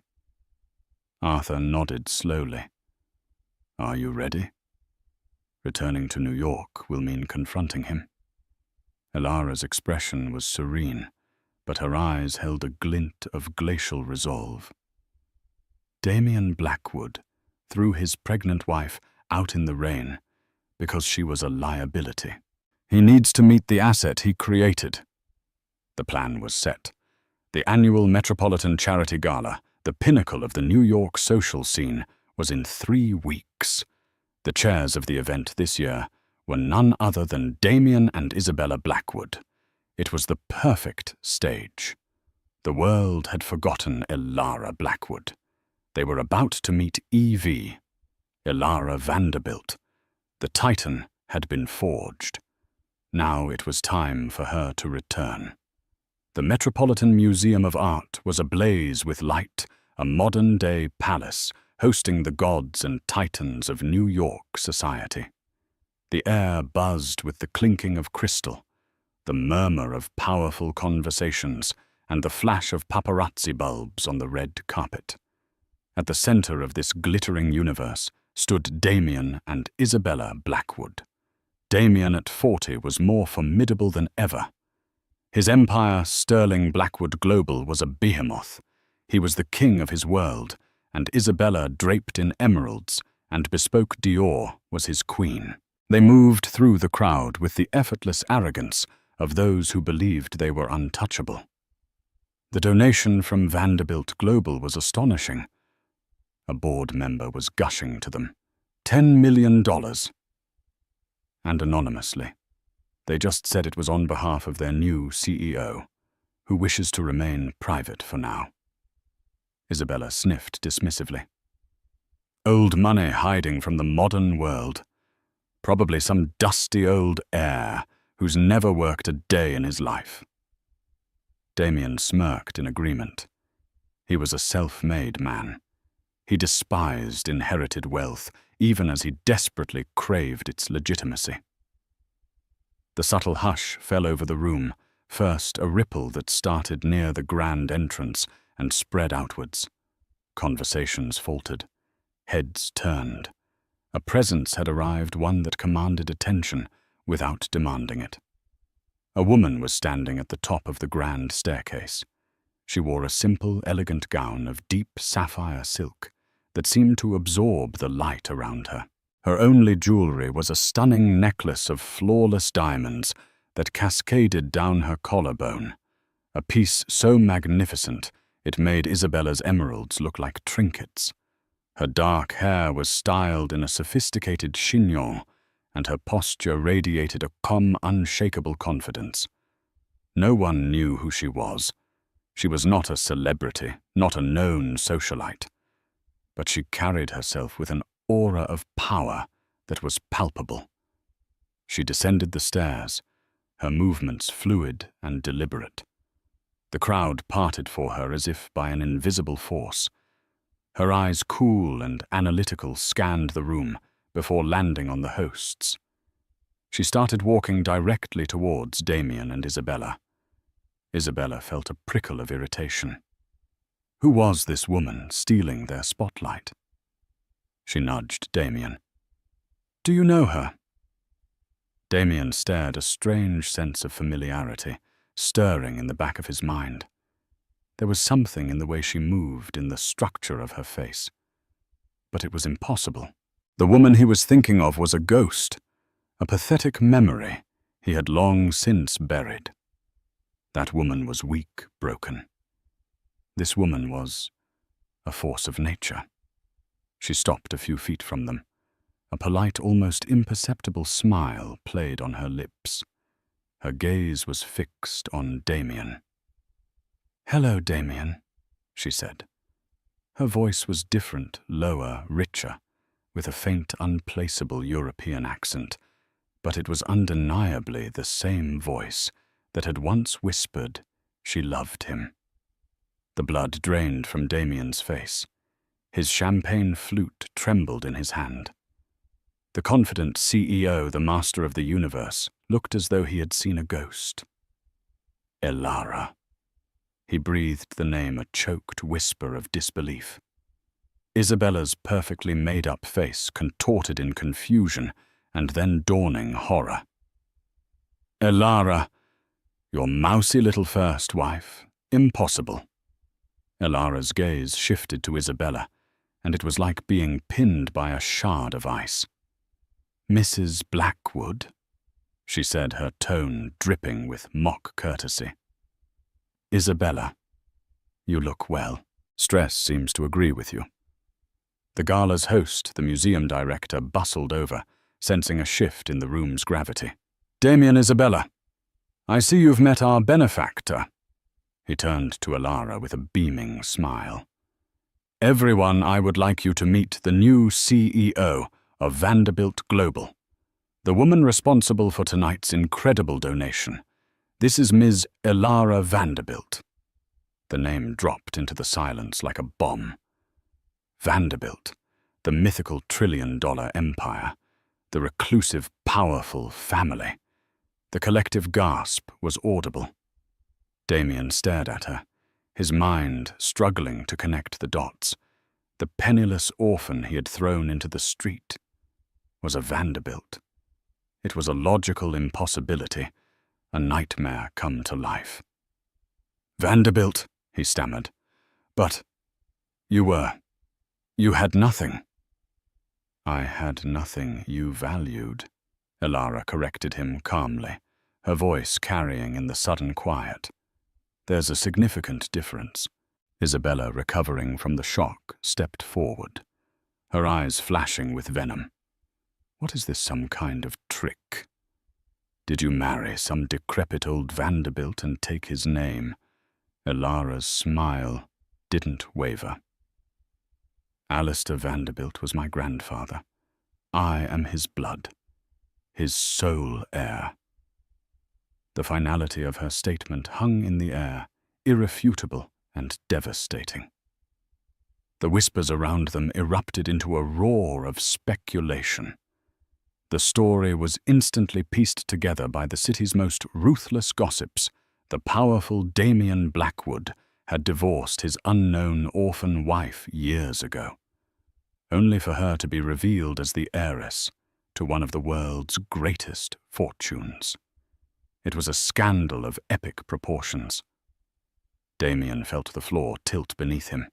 Arthur nodded slowly. "Are you ready? Returning to New York will mean confronting him." Elara's expression was serene, but her eyes held a glint of glacial resolve. Damien Blackwood threw his pregnant wife out in the rain because she was a liability. He needs to meet the asset he created. The plan was set. The annual Metropolitan Charity Gala, the pinnacle of the New York social scene, was in 3 weeks. The chairs of the event this year were none other than Damien and Isabella Blackwood. It was the perfect stage. The world had forgotten Elara Blackwood. They were about to meet Evie, Elara Vanderbilt. The Titan had been forged. Now it was time for her to return. The Metropolitan Museum of Art was ablaze with light, a modern-day palace hosting the gods and titans of New York society. The air buzzed with the clinking of crystal, the murmur of powerful conversations, and the flash of paparazzi bulbs on the red carpet. At the center of this glittering universe stood Damien and Isabella Blackwood. Damien at 40 was more formidable than ever. His empire, Sterling Blackwood Global, was a behemoth. He was the king of his world, and Isabella, draped in emeralds and bespoke Dior, was his queen. They moved through the crowd with the effortless arrogance of those who believed they were untouchable. The donation from Vanderbilt Global was astonishing. A board member was gushing to them. $10 million. And anonymously. They just said it was on behalf of their new CEO, who wishes to remain private for now. Isabella sniffed dismissively. Old money hiding from the modern world. Probably some dusty old heir who's never worked a day in his life. Damien smirked in agreement. He was a self-made man. He despised inherited wealth, even as he desperately craved its legitimacy. The subtle hush fell over the room, first a ripple that started near the grand entrance and spread outwards. Conversations faltered. Heads turned. A presence had arrived, one that commanded attention without demanding it. A woman was standing at the top of the grand staircase. She wore a simple, elegant gown of deep sapphire silk that seemed to absorb the light around her. Her only jewelry was a stunning necklace of flawless diamonds that cascaded down her collarbone, a piece so magnificent it made Isabella's emeralds look like trinkets. Her dark hair was styled in a sophisticated chignon, and her posture radiated a calm, unshakable confidence. No one knew who she was. She was not a celebrity, not a known socialite. But she carried herself with an aura of power that was palpable. She descended the stairs, her movements fluid and deliberate. The crowd parted for her as if by an invisible force. Her eyes, cool and analytical, scanned the room before landing on the hosts. She started walking directly towards Damien and Isabella. Isabella felt a prickle of irritation. Who was this woman stealing their spotlight? She nudged Damien. "Do you know her?" Damien stared, a strange sense of familiarity, stirring in the back of his mind. There was something in the way she moved, in the structure of her face. But it was impossible. The woman he was thinking of was a ghost, a pathetic memory he had long since buried. That woman was weak, broken. This woman was a force of nature. She stopped a few feet from them. A polite, almost imperceptible smile played on her lips. Her gaze was fixed on Damien. "Hello, Damien," she said. Her voice was different, lower, richer, with a faint, unplaceable European accent, but it was undeniably the same voice that had once whispered she loved him. The blood drained from Damien's face. His champagne flute trembled in his hand. The confident CEO, the master of the universe, looked as though he had seen a ghost. Elara. He breathed the name, a choked whisper of disbelief. Isabella's perfectly made-up face contorted in confusion and then dawning horror. "Elara, your mousy little first wife. Impossible." Elara's gaze shifted to Isabella, and it was like being pinned by a shard of ice. "Mrs. Blackwood," she said, her tone dripping with mock courtesy. "Isabella, you look well. Stress seems to agree with you." The gala's host, the museum director, bustled over, sensing a shift in the room's gravity. "Damien, Isabella, I see you've met our benefactor." He turned to Elara with a beaming smile. "Everyone, I would like you to meet the new CEO of Vanderbilt Global, the woman responsible for tonight's incredible donation. This is Ms. Elara Vanderbilt." The name dropped into the silence like a bomb. Vanderbilt, the mythical trillion-dollar empire, the reclusive, powerful family. The collective gasp was audible. Damien stared at her, his mind struggling to connect the dots. The penniless orphan he had thrown into the street was a Vanderbilt. It was a logical impossibility, a nightmare come to life. "Vanderbilt," he stammered. "But you had nothing." "I had nothing you valued," Elara corrected him calmly, her voice carrying in the sudden quiet. "There's a significant difference." Isabella, recovering from the shock, stepped forward, her eyes flashing with venom. "What is this, some kind of trick? Did you marry some decrepit old Vanderbilt and take his name?" Elara's smile didn't waver. "Alistair Vanderbilt was my grandfather. I am his blood, his sole heir." The finality of her statement hung in the air, irrefutable and devastating. The whispers around them erupted into a roar of speculation. The story was instantly pieced together by the city's most ruthless gossips. The powerful Damien Blackwood had divorced his unknown orphan wife years ago, only for her to be revealed as the heiress to one of the world's greatest fortunes. It was a scandal of epic proportions. Damien felt the floor tilt beneath him.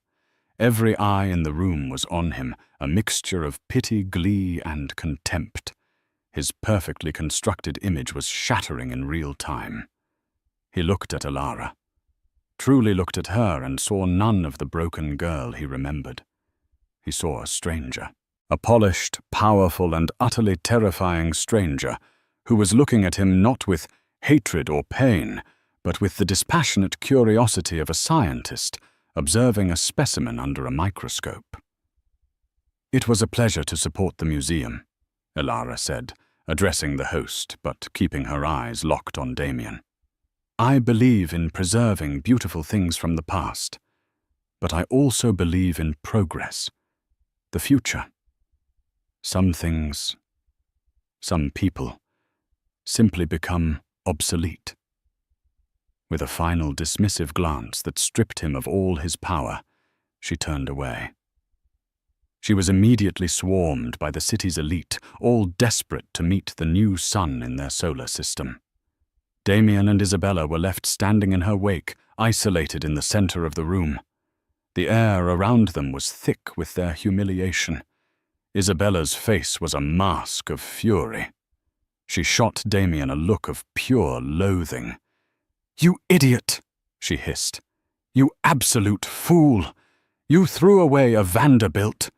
Every eye in the room was on him, a mixture of pity, glee, and contempt. His perfectly constructed image was shattering in real time. He looked at Elara, truly looked at her, and saw none of the broken girl he remembered. He saw a stranger, a polished, powerful, and utterly terrifying stranger who was looking at him not with hatred or pain, but with the dispassionate curiosity of a scientist observing a specimen under a microscope. "It was a pleasure to support the museum," Elara said, addressing the host, but keeping her eyes locked on Damien. "I believe in preserving beautiful things from the past, but I also believe in progress, the future. Some things, some people, simply become obsolete." With a final dismissive glance that stripped him of all his power, she turned away. She was immediately swarmed by the city's elite, all desperate to meet the new sun in their solar system. Damien and Isabella were left standing in her wake, isolated in the center of the room. The air around them was thick with their humiliation. Isabella's face was a mask of fury. She shot Damien a look of pure loathing. "You idiot!" she hissed. "You absolute fool! You threw away a Vanderbilt!"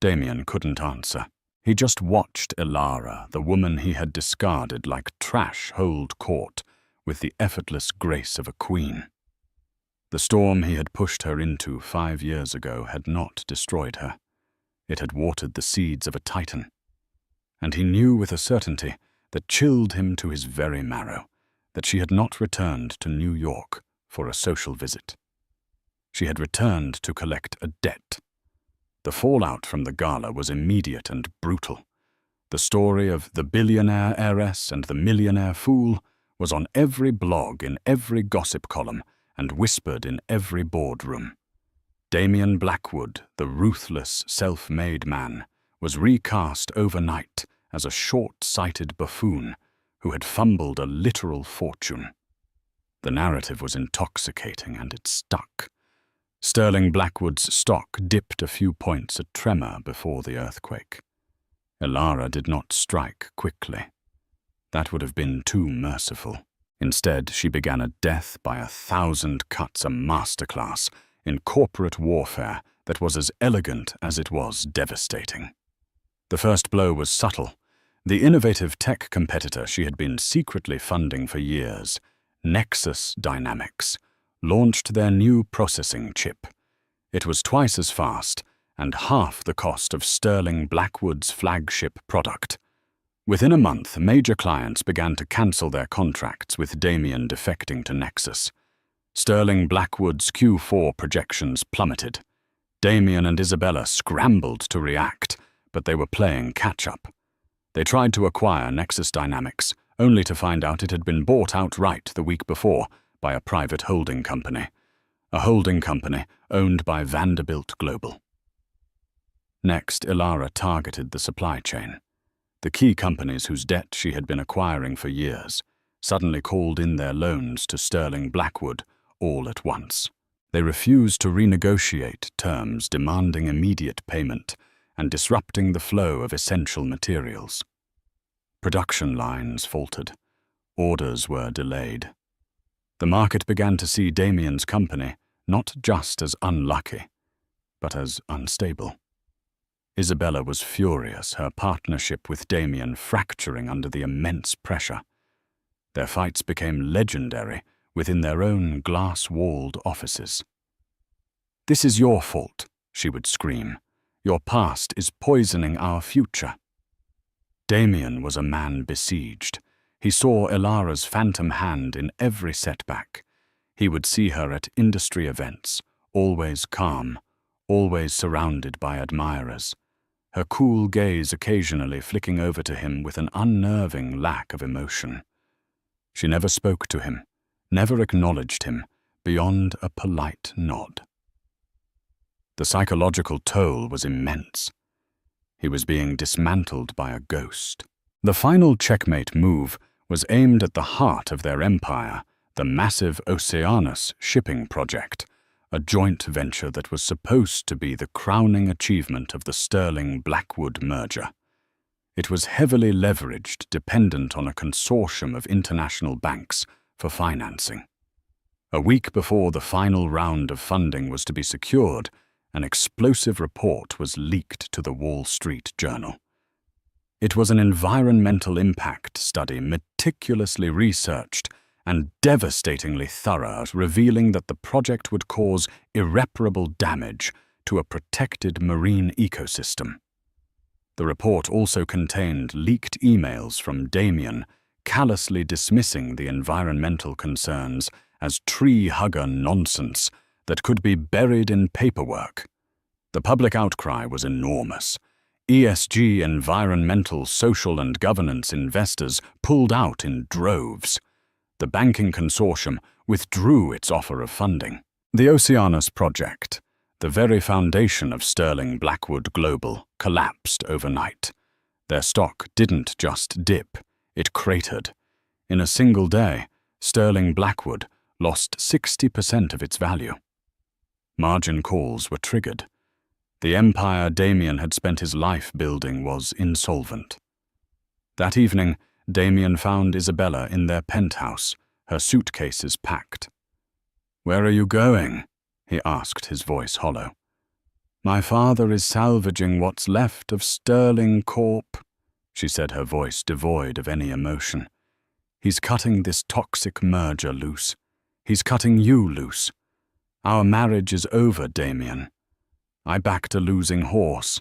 Damien couldn't answer. He just watched Elara, the woman he had discarded like trash, hold court with the effortless grace of a queen. The storm he had pushed her into 5 years ago had not destroyed her. It had watered the seeds of a titan. And he knew with a certainty that chilled him to his very marrow that she had not returned to New York for a social visit. She had returned to collect a debt. The fallout from the gala was immediate and brutal. The story of the Billionaire Heiress and the Millionaire Fool was on every blog, in every gossip column, and whispered in every boardroom. Damien Blackwood, the ruthless, self-made man, was recast overnight as a short-sighted buffoon who had fumbled a literal fortune. The narrative was intoxicating, and it stuck. Sterling Blackwood's stock dipped a few points, a tremor before the earthquake. Elara did not strike quickly. That would have been too merciful. Instead, she began a death by 1,000 cuts, a masterclass in corporate warfare that was as elegant as it was devastating. The first blow was subtle. The innovative tech competitor she had been secretly funding for years, Nexus Dynamics, launched their new processing chip. It was twice as fast and half the cost of Sterling Blackwood's flagship product. Within a month, major clients began to cancel their contracts with Damien defecting to Nexus. Sterling Blackwood's Q4 projections plummeted. Damien and Isabella scrambled to react, but they were playing catch-up. They tried to acquire Nexus Dynamics, only to find out it had been bought outright the week before by a private holding company. A holding company owned by Vanderbilt Global. Next, Elara targeted the supply chain. The key companies whose debt she had been acquiring for years suddenly called in their loans to Sterling Blackwood all at once. They refused to renegotiate terms demanding immediate payment and disrupting the flow of essential materials. Production lines faltered. Orders were delayed. The market began to see Damien's company not just as unlucky, but as unstable. Isabella was furious, her partnership with Damien fracturing under the immense pressure. Their fights became legendary within their own glass-walled offices. "This is your fault," she would scream. "Your past is poisoning our future." Damien was a man besieged. He saw Elara's phantom hand in every setback. He would see her at industry events, always calm, always surrounded by admirers, her cool gaze occasionally flicking over to him with an unnerving lack of emotion. She never spoke to him, never acknowledged him, beyond a polite nod. The psychological toll was immense. He was being dismantled by a ghost. The final checkmate move was aimed at the heart of their empire, the massive Oceanus shipping project, a joint venture that was supposed to be the crowning achievement of the Sterling Blackwood merger. It was heavily leveraged, dependent on a consortium of international banks for financing. A week before the final round of funding was to be secured, an explosive report was leaked to the Wall Street Journal. It was an environmental impact study meticulously researched and devastatingly thorough, revealing that the project would cause irreparable damage to a protected marine ecosystem. The report also contained leaked emails from Damien, callously dismissing the environmental concerns as tree-hugger nonsense that could be buried in paperwork. The public outcry was enormous. ESG, environmental, social and governance investors pulled out in droves. The banking consortium withdrew its offer of funding. The Oceanus project, the very foundation of Sterling Blackwood Global, collapsed overnight. Their stock didn't just dip, it cratered. In a single day, sterling Blackwood lost 60% of its value. Margin calls were triggered. The empire Damien had spent his life building was insolvent. That evening, Damien found Isabella in their penthouse, her suitcases packed. "Where are you going?" he asked, his voice hollow. "My father is salvaging what's left of Sterling Corp," she said, her voice devoid of any emotion. "He's cutting this toxic merger loose. He's cutting you loose. Our marriage is over, Damien. I backed a losing horse."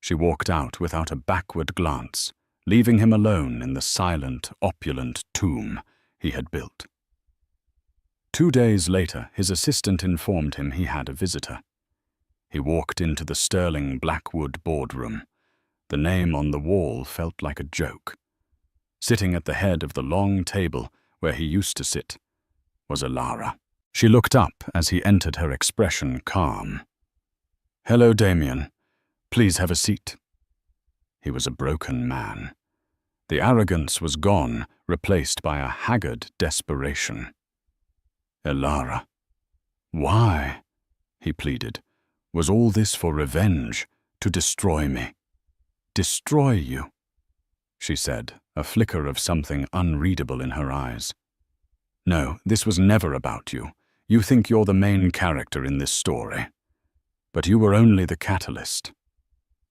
She walked out without a backward glance, leaving him alone in the silent, opulent tomb he had built. 2 days later, his assistant informed him he had a visitor. He walked into the sterling Blackwood boardroom. The name on the wall felt like a joke. Sitting at the head of the long table where he used to sit was Elara. She looked up as he entered, her expression calm. "Hello, Damien. Please have a seat." He was a broken man. The arrogance was gone, replaced by a haggard desperation. "Elara, why?" he pleaded. "Was all this for revenge, to destroy me?" "Destroy you?" she said, a flicker of something unreadable in her eyes. "No, this was never about you. You think you're the main character in this story. But you were only the catalyst.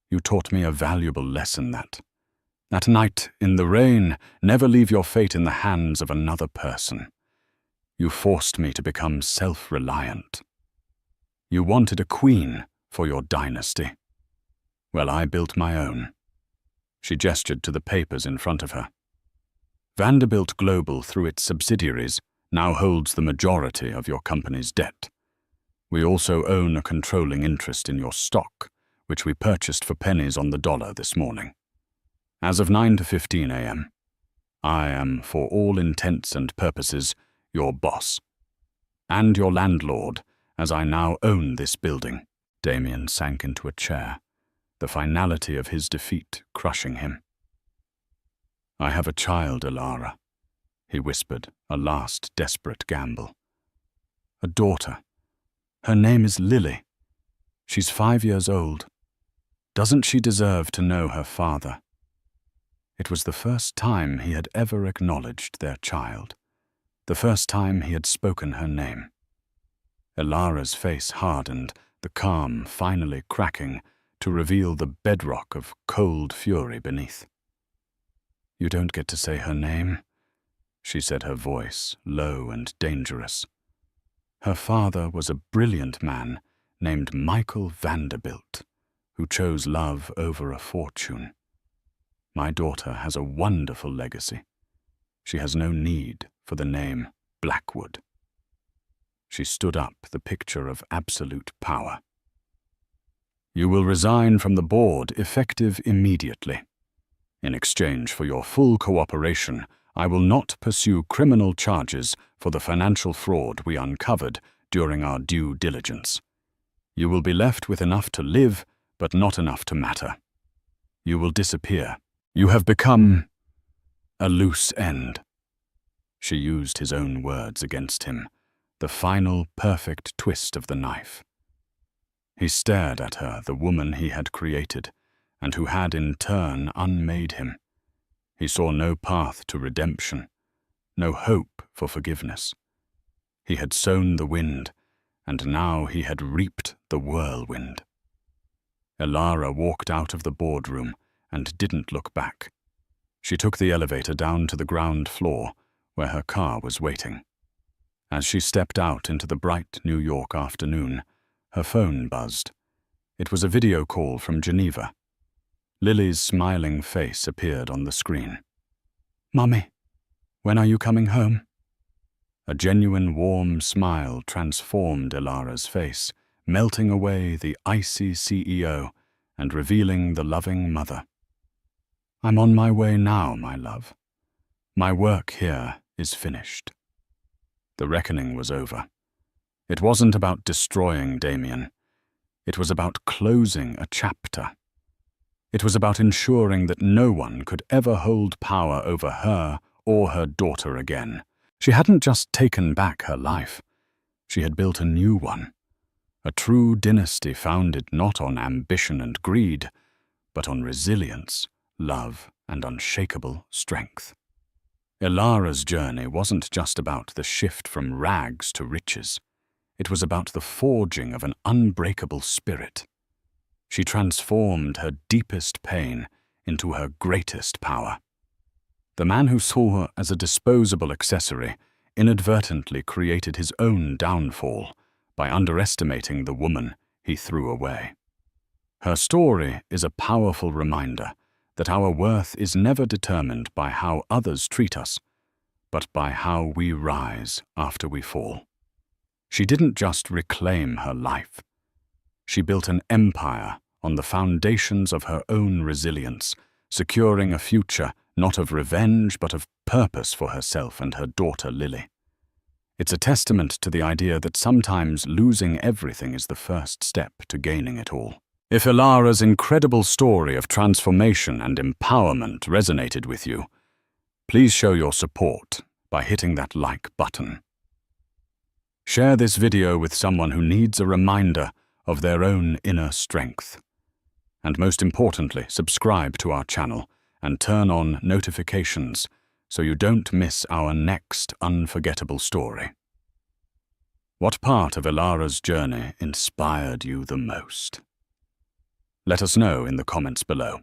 You taught me a valuable lesson that night in the rain, never leave your fate in the hands of another person. You forced me to become self-reliant. You wanted a queen for your dynasty. Well, I built my own." She gestured to the papers in front of her. "Vanderbilt Global, through its subsidiaries, now holds the majority of your company's debt. We also own a controlling interest in your stock, which we purchased for pennies on the dollar this morning. As of 9 to 15 a.m., I am, for all intents and purposes, your boss. And your landlord, as I now own this building." Damien sank into a chair, the finality of his defeat crushing him. "I have a child, Elara," he whispered, a last desperate gamble. "A daughter. Her name is Lily. She's 5 years old. Doesn't she deserve to know her father?" It was the first time he had ever acknowledged their child, the first time he had spoken her name. Elara's face hardened, the calm finally cracking to reveal the bedrock of cold fury beneath. "You don't get to say her name," she said, her voice low and dangerous. "Her father was a brilliant man named Michael Vanderbilt, who chose love over a fortune. My daughter has a wonderful legacy. She has no need for the name Blackwood." She stood up, the picture of absolute power. "You will resign from the board effective immediately. In exchange for your full cooperation, I will not pursue criminal charges for the financial fraud we uncovered during our due diligence. You will be left with enough to live, but not enough to matter. You will disappear. You have become a loose end." She used his own words against him, the final perfect twist of the knife. He stared at her, the woman he had created, and who had in turn unmade him. He saw no path to redemption, no hope for forgiveness. He had sown the wind, and now he had reaped the whirlwind. Elara walked out of the boardroom and didn't look back. She took the elevator down to the ground floor, where her car was waiting. As she stepped out into the bright New York afternoon, her phone buzzed. It was a video call from Geneva. Lily's smiling face appeared on the screen. "Mummy, when are you coming home?" A genuine warm smile transformed Elara's face, melting away the icy CEO and revealing the loving mother. "I'm on my way now, my love. My work here is finished." The reckoning was over. It wasn't about destroying Damien. It was about closing a chapter. It was about ensuring that no one could ever hold power over her or her daughter again. She hadn't just taken back her life. She had built a new one, a true dynasty founded not on ambition and greed, but on resilience, love, and unshakable strength. Ilara's journey wasn't just about the shift from rags to riches. It was about the forging of an unbreakable spirit. She transformed her deepest pain into her greatest power. The man who saw her as a disposable accessory inadvertently created his own downfall by underestimating the woman he threw away. Her story is a powerful reminder that our worth is never determined by how others treat us, but by how we rise after we fall. She didn't just reclaim her life. She built an empire on the foundations of her own resilience, securing a future not of revenge but of purpose for herself and her daughter Lily. It's a testament to the idea that sometimes losing everything is the first step to gaining it all. If Ilara's incredible story of transformation and empowerment resonated with you, please show your support by hitting that like button. Share this video with someone who needs a reminder of their own inner strength. And most importantly, subscribe to our channel and turn on notifications so you don't miss our next unforgettable story. What part of Ilara's journey inspired you the most? Let us know in the comments below.